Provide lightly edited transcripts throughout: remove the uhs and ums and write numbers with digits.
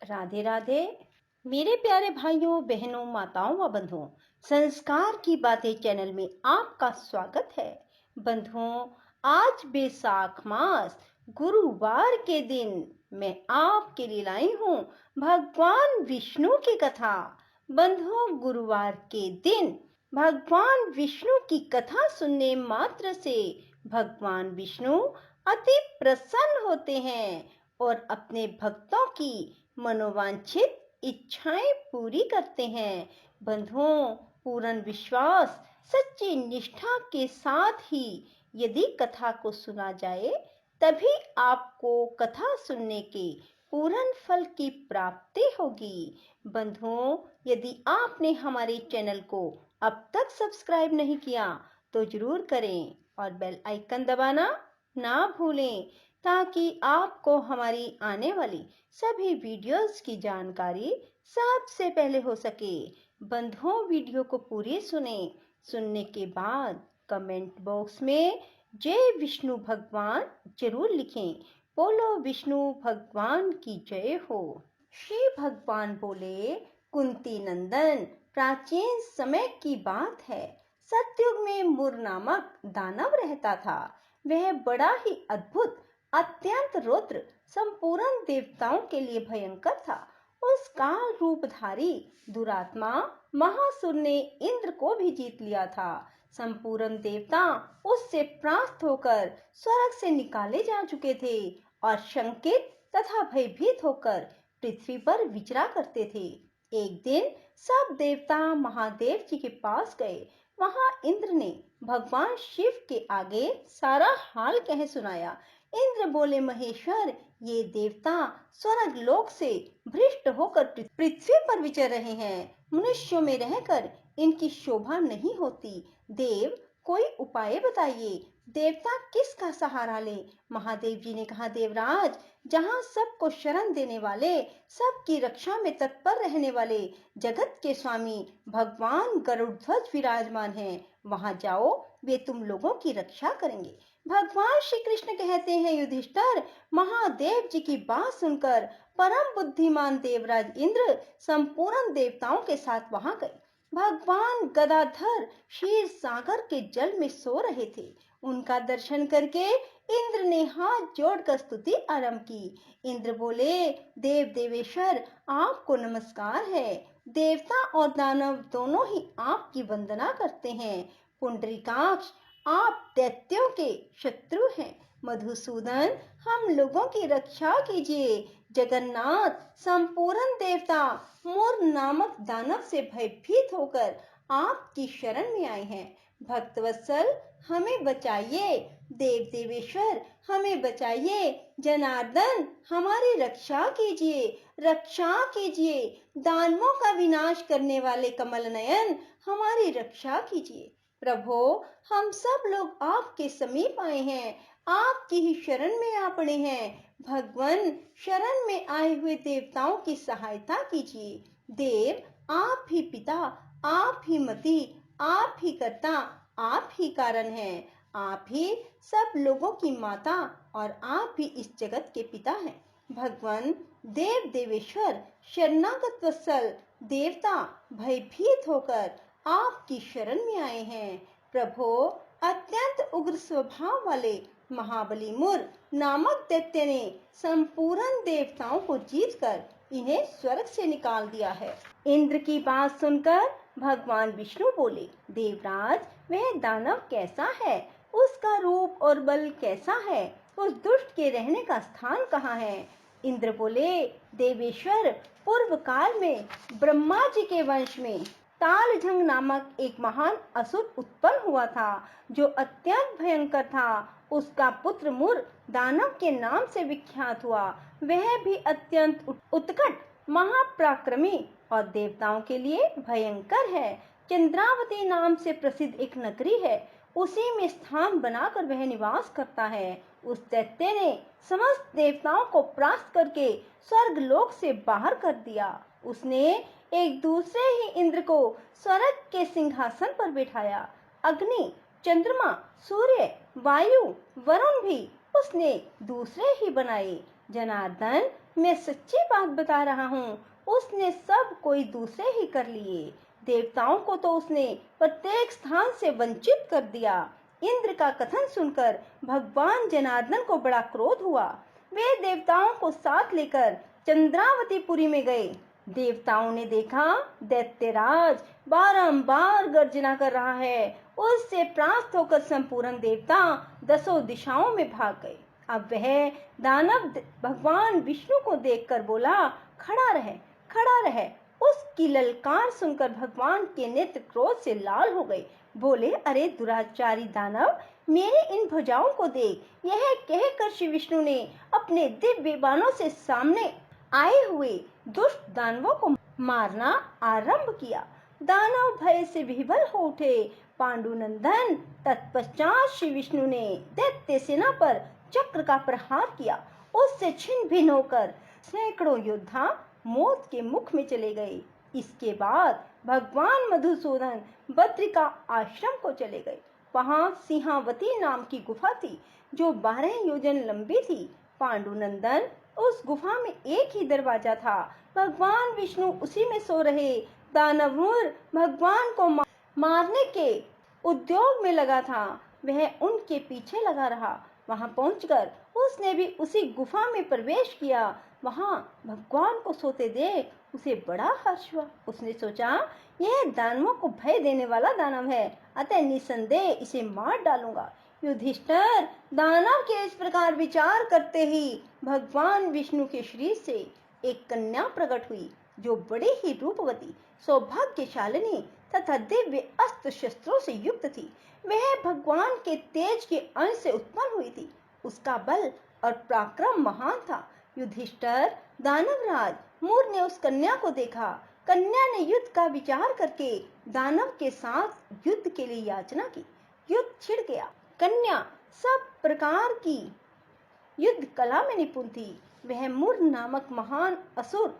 राधे राधे। मेरे प्यारे भाइयों बहनों माताओं व बंधुओं, संस्कार की बातें चैनल में आपका स्वागत है। बंधुओं, आज बैसाख मास गुरुवार के दिन मैं आपके लिए लाई हूँ भगवान विष्णु की कथा। बंधुओं, गुरुवार के दिन भगवान विष्णु की कथा सुनने मात्र से भगवान विष्णु अति प्रसन्न होते हैं और अपने भक्तों की मनोवांछित इच्छाएं पूरी करते हैं। बंधुओं, पूर्ण विश्वास सच्ची निष्ठा के साथ ही यदि कथा को सुना जाए तभी आपको कथा सुनने के पूर्ण फल की प्राप्ति होगी। बंधुओं, यदि आपने हमारे चैनल को अब तक सब्सक्राइब नहीं किया तो जरूर करें और बेल आइकन दबाना ना भूलें ताकि आपको हमारी आने वाली सभी वीडियोस की जानकारी सबसे पहले हो सके। बंधुओं, वीडियो को पूरी सुनने के बाद कमेंट बॉक्स में जय विष्णु भगवान जरूर लिखें। बोलो विष्णु भगवान की जय हो। श्री भगवान बोले, कुंती नंदन, प्राचीन समय की बात है। सतयुग में मुर नामक दानव रहता था। वह बड़ा ही अद्भुत, अत्यंत रुद्र, संपूर्ण देवताओं के लिए भयंकर था। उस काल रूपधारी दुरात्मा महासुर ने इंद्र को भी जीत लिया था। संपूर्ण देवता उससे परास्त होकर स्वर्ग से निकाले जा चुके थे और शंकित तथा भयभीत होकर पृथ्वी पर विचरा करते थे। एक दिन सब देवता महादेव जी के पास गए। वहां इंद्र ने भगवान शिव के आगे सारा हाल कह सुनाया। इंद्र बोले, महेश्वर, ये देवता स्वर्ग लोक से भ्रष्ट होकर पृथ्वी पर विचर रहे हैं। मनुष्यों में रहकर इनकी शोभा नहीं होती। देव, कोई उपाय बताइए। देवता किसका सहारा ले? महादेव जी ने कहा, देवराज, जहाँ सबको शरण देने वाले, सबकी रक्षा में तत्पर रहने वाले जगत के स्वामी भगवान गरुड़ध्वज विराजमान हैं, वहां जाओ, वे तुम लोगों की रक्षा करेंगे। भगवान श्री कृष्ण कहते हैं, युधिष्ठिर, महादेव जी की बात सुनकर परम बुद्धिमान देवराज इंद्र संपूर्ण देवताओं के साथ वहां गए। भगवान गदाधर क्षीर सागर के जल में सो रहे थे। उनका दर्शन करके इंद्र ने हाथ जोड़कर स्तुति आरंभ की। इंद्र बोले, देव देवेश्वर, आपको नमस्कार है। देवता और दानव दोनों ही आपकी वंदना करते हैं। पुंडरीकाक्ष, आप दैत्यों के शत्रु हैं। मधुसूदन, हम लोगों की रक्षा कीजिए। जगन्नाथ, संपूर्ण देवता मोर नामक दानव से भयभीत होकर आपकी शरण में आए हैं। भक्तवत्सल, हमें बचाइए। देव देवेश्वर, हमें बचाइए। जनार्दन, हमारी रक्षा कीजिए, रक्षा कीजिए। दानवों का विनाश करने वाले कमल नयन, हमारी रक्षा कीजिए। प्रभो, हम सब लोग आपके समीप आए हैं, आपकी ही शरण में आ पड़े हैं। भगवान, शरण में आए हुए देवताओं की सहायता कीजिए। देव, आप ही पिता, आप ही मति, आप ही कर्ता, आप ही कारण हैं। आप ही सब लोगों की माता और आप ही इस जगत के पिता हैं। भगवान, देव देवेश्वर, शरणागत वत्सल देवता भयभीत होकर आपकी शरण में आए हैं। प्रभो, अत्यंत उग्र स्वभाव वाले महाबली मुर नामक दैत्य ने संपूर्ण देवताओं को जीतकर इन्हें स्वर्ग से निकाल दिया है। इंद्र की बात सुनकर भगवान विष्णु बोले, देवराज, वह दानव कैसा है? उसका रूप और बल कैसा है? उस दुष्ट के रहने का स्थान कहाँ है? इंद्र बोले, देवेश्वर, पूर्व काल में ब्रह्मा जी के वंश में तालझंग नामक एक महान असुर उत्पन्न हुआ था, जो अत्यंत भयंकर था। उसका पुत्र मुर दानव के नाम से विख्यात हुआ। वह भी अत्यंत उत्कट, महापराक्रमी और देवताओं के लिए भयंकर है। चंद्रावती नाम से प्रसिद्ध एक नगरी है, उसी में स्थान बनाकर वह निवास करता है। उस दैत्य ने समस्त देवताओं को परास्त करके स्वर्ग लोक से बाहर कर दिया। उसने एक दूसरे ही इंद्र को स्वर्ग के सिंहासन पर बिठाया। अग्नि, चंद्रमा, सूर्य, वायु, वरुण भी उसने दूसरे ही बनाए। जनार्दन, मैं सच्ची बात बता रहा हूँ, उसने सब कोई दूसरे ही कर लिए। देवताओं को तो उसने प्रत्येक स्थान से वंचित कर दिया। इंद्र का कथन सुनकर भगवान जनार्दन को बड़ा क्रोध हुआ। वे देवताओं को साथ लेकर चंद्रावतीपुरी में गए। देवताओं ने देखा दैत्यराज बारंबार गर्जना कर रहा है। उससे त्रास्त होकर संपूर्ण देवता दसों दिशाओं में भाग गए। अब वह दानव भगवान विष्णु को देखकर बोला, खड़ा रहे, खड़ा रहे। उसकी ललकार सुनकर भगवान के नेत्र क्रोध से लाल हो गए। बोले, अरे दुराचारी दानव, मेरे इन भुजाओं को देख। यह कहकर श्री विष्णु ने अपने दिव्य बाणों से सामने आए हुए दुष्ट दानवों को मारना आरंभ किया। दानव भय से विह्वल हो उठे। पांडुनंदन तत्पश्चात श्री विष्णु ने दैत्य सेना पर चक्र का प्रहार किया। उससे छिन्न भिन्न होकर सैकड़ों योद्धा मौत के मुख में चले गए। इसके बाद भगवान मधुसूदन बद्रिका आश्रम को चले गए। वहां सिंहावती नाम की गुफा थी जो 12 योजन लंबी थी। पांडुनंदन, उस गुफा में एक ही दरवाजा था। भगवान विष्णु उसी में सो रहे। दानवरूर भगवान को मारने के उद्योग में लगा था। वह उनके पीछे लगा रहा। वहां पहुंचकर उसने भी उसी गुफा में प्रवेश किया। वहां भगवान को सोते देख उसे बड़ा हर्ष हुआ। उसने सोचा, यह दानवों को भय देने वाला दानव है, अतः निसंदेह इसे मार डालूंगा। युधिष्ठिर, दानव के इस प्रकार विचार करते ही भगवान विष्णु के शरीर से एक कन्या प्रकट हुई जो बड़ी ही रूपवती, सौभाग्यशालिनी तथा दिव्य अस्त्र शस्त्रों से युक्त थी। वह भगवान के तेज के अंश से उत्पन्न हुई थी। उसका बल और पराक्रम महान था। युधिष्ठिर, दानवराज मूर ने उस कन्या को देखा। कन्या ने युद्ध का विचार करके दानव के साथ युद्ध के लिए याचना की। युद्ध छिड़ गया। कन्या सब प्रकार की युद्ध कला में निपुण थी। वह मूर नामक महान असुर,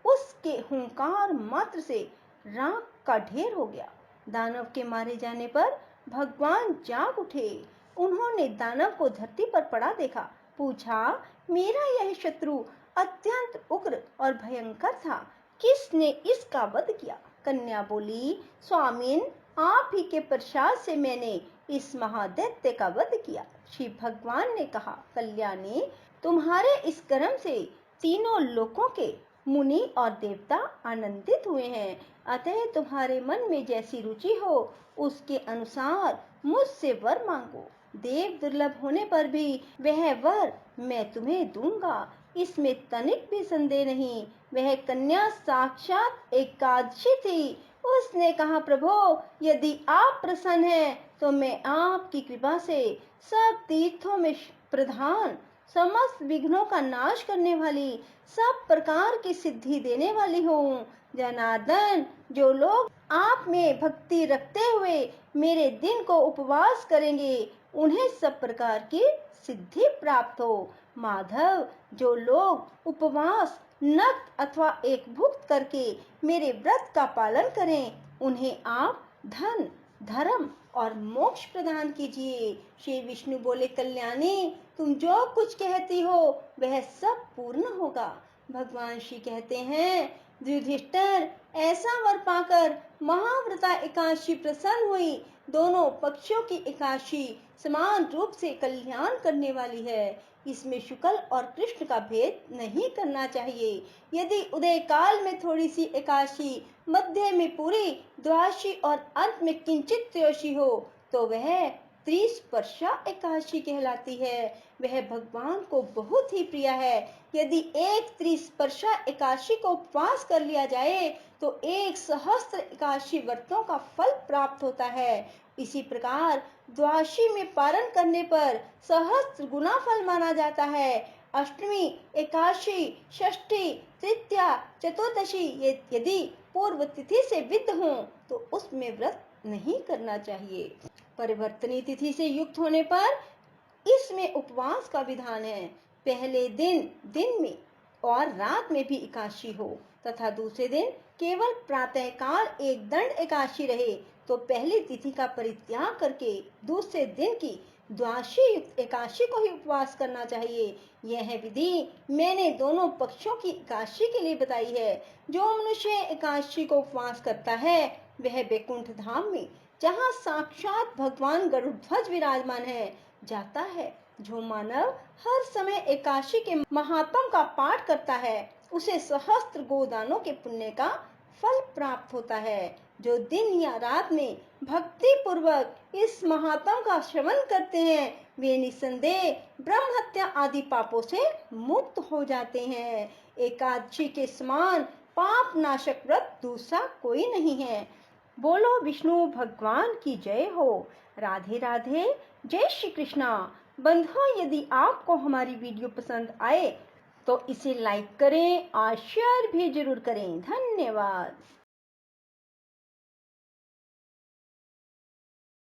उसके हुंकार मात्र से राख का ढेर हो गया। दानव के मारे जाने पर भगवान जाग उठे। उन्होंने दानव को धरती पर पड़ा देखा। पूछा, मेरा यह शत्रु अत्यंत उग्र और भयंकर था, किसने इसका वध किया? कन्या बोली, स्वामीन, आप ही के प्रसाद से मैंने इस महादैत्य का वध किया। श्री भगवान ने कहा, कल्याणी, तुम्हारे इस कर्म से तीनों लोकों के मुनि और देवता आनंदित हुए हैं। अतः तुम्हारे मन में जैसी रुचि हो उसके अनुसार मुझसे वर मांगो। देव दुर्लभ होने पर भी वह वर मैं तुम्हें दूंगा, इसमें तनिक भी संदेह नहीं। वह कन्या साक्षात एकादशी थी। उसने कहा, प्रभो, यदि आप प्रसन्न हैं तो मैं आपकी कृपा से सब तीर्थों में प्रधान, समस्त विघ्नों का नाश करने वाली, सब प्रकार की सिद्धि देने वाली हूँ। जनार्दन, जो लोग आप में भक्ति रखते हुए मेरे दिन को उपवास करेंगे उन्हें सब प्रकार की सिद्धि प्राप्त हो। माधव, जो लोग उपवास, नक्त अथवा एक भुक्त करके मेरे व्रत का पालन करें उन्हें आप धन, धर्म और मोक्ष प्रदान कीजिए। श्री विष्णु बोले, कल्याणी, तुम जो कुछ कहती हो वह सब पूर्ण होगा। भगवान श्री कहते हैं, युधिष्ठिर, ऐसा वर पाकर महाव्रता एकादशी प्रसन्न हुई। दोनों पक्षों की एकादशी समान रूप से कल्याण करने वाली है। इसमें शुक्ल और कृष्ण का भेद नहीं करना चाहिए। यदि उदय काल में थोड़ी सी एकादशी, मध्य में पूरी द्वादशी और अंत में किंचित त्रयोदशी हो तो वह त्रिस्पर्शा एकादशी कहलाती है। वह भगवान को बहुत ही प्रिय है। यदि एक त्रिस्पर्शा एकादशी को उपवास कर लिया जाए तो 1 सहस्त्र एकादशी व्रतों का फल प्राप्त होता है। इसी प्रकार द्वादशी में पारण करने पर सहस्त्र गुना फल माना जाता है। अष्टमी, एकादशी, षष्ठी, तृतीया, चतुर्दशी यदि पूर्व तिथि से विद्ध हों तो उसमें व्रत नहीं करना चाहिए। परिवर्तनीय तिथि से युक्त होने पर इसमें उपवास का विधान है। पहले दिन में और रात में भी एकादशी हो तथा दूसरे दिन केवल प्रातःकाल एक दंड एकादशी रहे तो पहली तिथि का परित्याग करके दूसरे दिन की द्वादशी युक्त एकादशी को ही उपवास करना चाहिए। यह विधि मैंने दोनों पक्षों की एकादशी के लिए बताई है। जो मनुष्य एकादशी को उपवास करता है वह वैकुंठ धाम में, जहाँ साक्षात भगवान गरुड़ध्वज विराजमान है, जाता है। जो मानव हर समय एकादशी के महात्म का पाठ करता है उसे सहस्त्र गोदानों के पुण्य का फल प्राप्त होता है। जो दिन या रात में भक्ति पूर्वक इस महात्म का श्रवण करते हैं वे निसंदेह ब्रह्म हत्या आदि पापों से मुक्त हो जाते हैं। एकादशी के समान पाप नाशक व्रत दूसरा कोई नहीं है। बोलो विष्णु भगवान की जय हो। राधे राधे, जय श्री कृष्णा। बंधुओं, यदि आपको हमारी वीडियो पसंद आए तो इसे लाइक करें और शेयर भी जरूर करें। धन्यवाद।